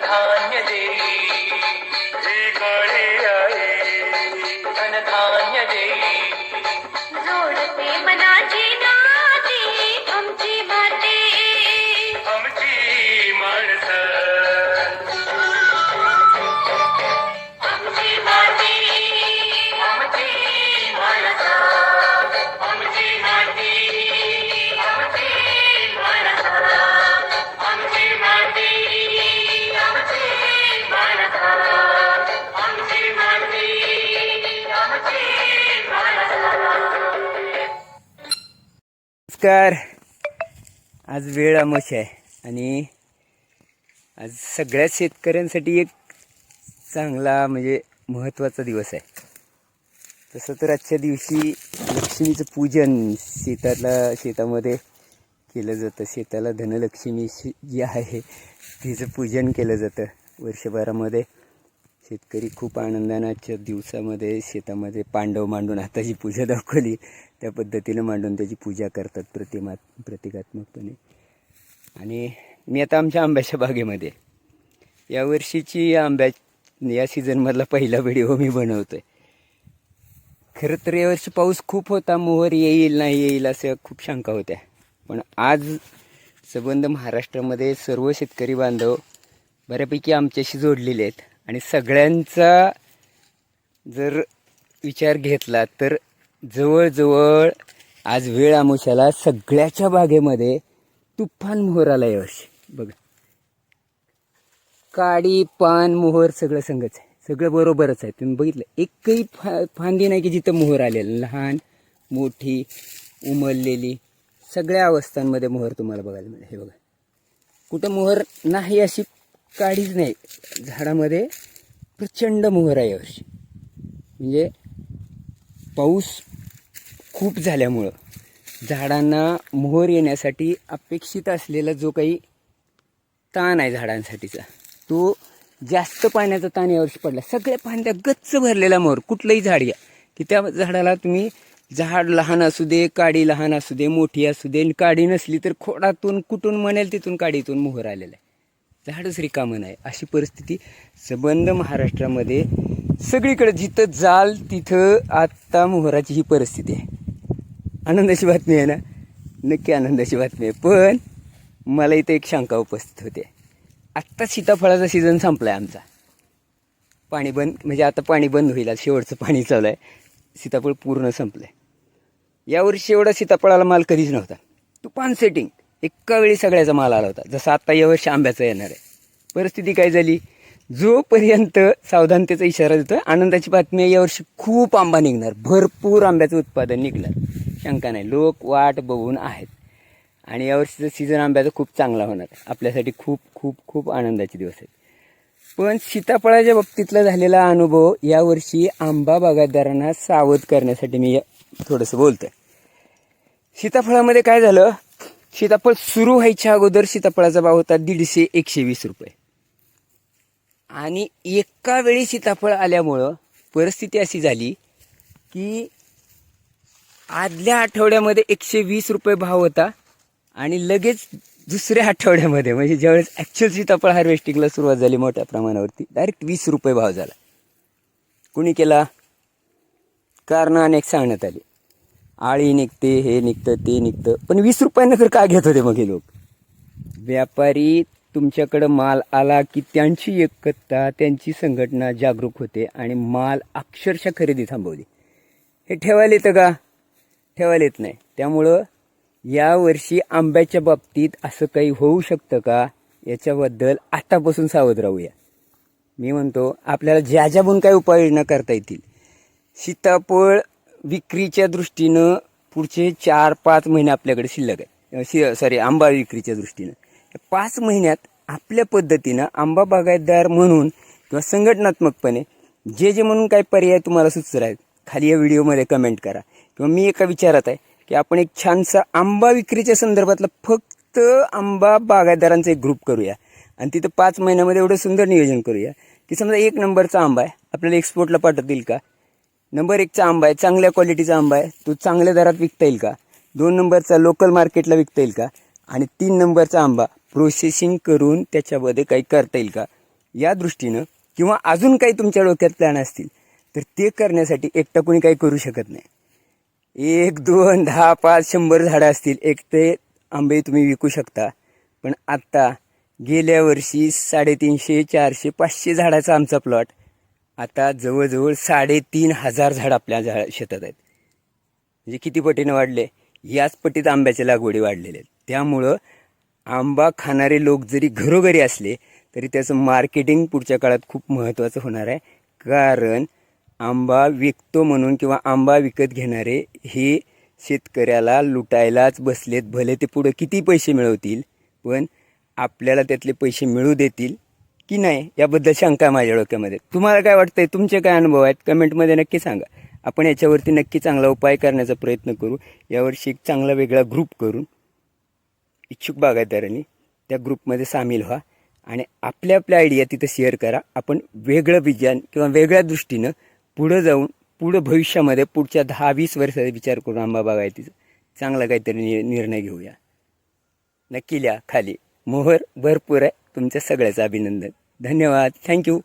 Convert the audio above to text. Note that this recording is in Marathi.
धनधान्य देई ही काळी आई धनधान्य देई जोडते मनाची नाती आमची माते आमची माणसं आमची माती आमची माणसं आमची माती आमची माणसं आमची माती आमची माणसं आमची माती आमची माणसं. नमस्कार. आज वेळ अमावस्या आहे आणि आज सगळ्या शेतकऱ्यांसाठी एक चांगला म्हणजे महत्त्वाचा दिवस आहे. तसं तर आजच्या दिवशी लक्ष्मीचं पूजन शेतामध्ये केलं जातं. शेताला धनलक्ष्मी जी आहे तिचं पूजन केलं जातं. वर्षभरामध्ये शेतकरी खूप आनंदानं आजच्या दिवसामध्ये शेतामध्ये पांडव मांडून आता जी पूजा दाखवली त्या पद्धतीनं मांडून त्याची पूजा करतात प्रतिकात्मकपणे. आणि मी आता आमच्या आंब्याच्या बागेमध्ये यावर्षीची या सीझनमधला पहिला व्हिडिओ मी बनवतो आहे. खरं तर यावर्षी पाऊस खूप होता, मोहर येईल नाही येईल असं खूप शंका होत्या. पण आज संबंध महाराष्ट्रामध्ये सर्व शेतकरी बांधव बऱ्यापैकी आमच्याशी जोडलेले आहेत आणि सगळ्यांचा जर विचार घेतला तर जवळजवळ आज वेळ अमावस्याला सगळ्याच्या बागेमध्ये तुफान मोहर आला यावर्षी. बघा, काडी पान मोहर सगळं संगच आहे, सगळं बरोबरच आहे. तुम्ही बघितलं एकही फांदी नाही की जिथं मोहर आलेलं, लहान मोठी उमललेली सगळ्या अवस्थांमध्ये मोहर तुम्हाला बघायला मिळेल. हे बघा, कुठं मोहर नाही अशी काडीच नाही. झाडामध्ये प्रचंड मोहर आहे यावर्षी. म्हणजे पाऊस खूप झाल्यामुळं झाडांना मोहर येण्यासाठी अपेक्षित असलेला जो काही ताण आहे झाडांसाठीचा, तो जास्त पाण्याचा ताण यावर्षी पडला. सगळ्या फांद्या गच्च भरलेला मोहर. कुठलंही झाड घ्या की त्या झाडाला तुम्ही, झाड लहान असू दे, काडी लहान असू दे, मोठी असू दे, काडी नसली तर खोडातून कुठून म्हणेल तिथून काडीतून मोहर आलेला आहे. झाडच रिकामं नाही अशी परिस्थिती संबंध महाराष्ट्रामध्ये सगळीकडे जिथं जाल तिथं आत्ता मोहराची ही परिस्थिती आहे. आनंदाची बातमी आहे ना? नक्की आनंदाची बातमी आहे. पण मला इथं एक शंका उपस्थित होते. आत्ता सीताफळाचा सीझन संपला आहे आमचा. पाणी बंद, म्हणजे आता पाणी बंद होईल, शेवटचं पाणी चालू आहे. सीताफळ पूर्ण संपलं आहे. यावर्षी एवढा सीताफळाला माल कधीच नव्हता. तुफान सेटिंग, एका वेळी सगळ्याचा माल आला होता. जसं आत्ता यावर्षी आंब्याचा येणार आहे. परिस्थिती काय झाली? जोपर्यंत सावधानतेचा इशारा देतो, आनंदाची बातमी आहे, यावर्षी खूप आंबा निघणार, भरपूर आंब्याचं उत्पादन निघणार, शंका नाही. लोक वाट बघून आहेत आणि यावर्षीचं सीझन आंब्याचा खूप चांगला होणार आहे. आपल्यासाठी खूप खूप खूप आनंदाचे दिवस आहेत. पण सीताफळाच्या बाबतीतला झालेला अनुभव यावर्षी आंबा बागायतदारांना सावध करण्यासाठी मी थोडंसं बोलतोय. सीताफळामध्ये काय झालं? सीताफळ सुरू व्हायच्या अगोदर सीताफळाचा भाव होता 150-120 रुपये. आणि एका वेळी सीताफळ आल्यामुळं परिस्थिती अशी झाली की आदल्या आठवड्यामध्ये 120 रुपये भाव होता आणि लगेच दुसऱ्या आठवड्यामध्ये, म्हणजे ज्यावेळेस ॲक्च्युअल सीताफळ हार्वेस्टिंगला सुरुवात झाली मोठ्या प्रमाणावरती, डायरेक्ट 20 रुपये भाव झाला. कुणी केला? कारणं अनेक सांगण्यात आली. आळी निघते, हे निघतं, ते निघतं. पण 20 रुपयांना तर काय घेत होते मग हे लोक? व्यापारी तुमच्याकडं माल आला की त्यांची एकता, त्यांची संघटना जागरूक होते आणि माल अक्षरशः खरेदी थांबवली. हे ठेवायला येतं का? ठेवायला येत नाही. त्यामुळं यावर्षी आंब्याच्या बाबतीत असं काही होऊ शकतं का याच्याबद्दल आतापासून सावध राहूया. मी म्हणतो आपल्याला ज्याच्याहून काही उपाययोजना करता येतील. सीताफळ विक्रीच्या दृष्टीनं पुढचे 4-5 महिने आपल्याकडे शिल्लक आहे. आंबा विक्रीच्या दृष्टीनं 5 महिन्यात आपल्या पद्धतीनं आंबा बागायतदार म्हणून किंवा संघटनात्मकपणे जे म्हणून काही पर्याय तुम्हाला सुचत आहेत खाली या व्हिडिओमध्ये कमेंट करा. किंवा मी एका विचारात आहे की आपण एक छानसा आंबा विक्रीच्या संदर्भातला फक्त आंबा बागायतदारांचा एक ग्रुप करूया आणि तिथं 5 महिन्यामध्ये एवढं सुंदर नियोजन करूया की समजा 1 नंबरचा आंबा आहे, आपल्याला एक्सपोर्टला पाठवता येईल का? नंबर 1चा आंबा आहे, चांगल्या क्वालिटीचा आंबा आहे, तो चांगल्या दरात विकता येईल का? 2 नंबरचा लोकल मार्केटला विकता येईल का? आणि 3 नंबरचा आंबा प्रोसेसिंग करून त्याच्यामध्ये काही करता येईल का? या दृष्टीनं किंवा अजून काही तुमच्या डोक्यात प्लॅन असतील तर ते करण्यासाठी एकटा कोणी काही करू शकत नाही. 1, 2, 10, 5, 100 झाडं असतील एक ते आंबे तुम्ही विकू शकता. पण आत्ता गेल्या वर्षी 350, 400, 500 झाडाचा आमचा प्लॉट, आता जवळजवळ 3500 झाड आपल्या शेतात आहेत. म्हणजे किती पटीनं वाढले? याच पटीत आंब्याच्या लागवडी वाढलेल्या आहेत. त्यामुळं आंबा खाणारे लोक जरी घरोघरी असले तरी त्याचं मार्केटिंग पुढच्या काळात खूप महत्त्वाचं होणार आहे. कारण आंबा विकतो म्हणून किंवा आंबा विकत घेणारे हे शेतकऱ्याला लुटायलाच बसलेत. भले ते पुढं किती पैसे मिळवतील, पण आपल्याला त्यातले पैसे मिळू देतील की नाही याबद्दल शंका माझ्या डोक्यामध्ये. तुम्हाला काय वाटतंय? तुमचे काय अनुभव आहेत? कमेंटमध्ये नक्की सांगा. आपण याच्यावरती नक्की चांगला उपाय करण्याचा प्रयत्न करू. यावर्षी एक चांगला वेगळा ग्रुप करून इच्छुक बागायतदारांनी त्या ग्रुपमध्ये सामील व्हा आणि आपल्या आपल्या आयडिया तिथं शेअर करा. आपण वेगळं विज्ञान किंवा वेगळ्या दृष्टीनं पुढं जाऊन पुढं भविष्यामध्ये पुढच्या 10-20 वर्षाचा विचार करून आंबा बागायतीचा चांगला काहीतरी निर्णय घेऊया. नक्की लिहा खाली. मोहर भरपूर आहे. तुमच्या सगळ्याचं अभिनंदन. धन्यवाद. थँक्यू.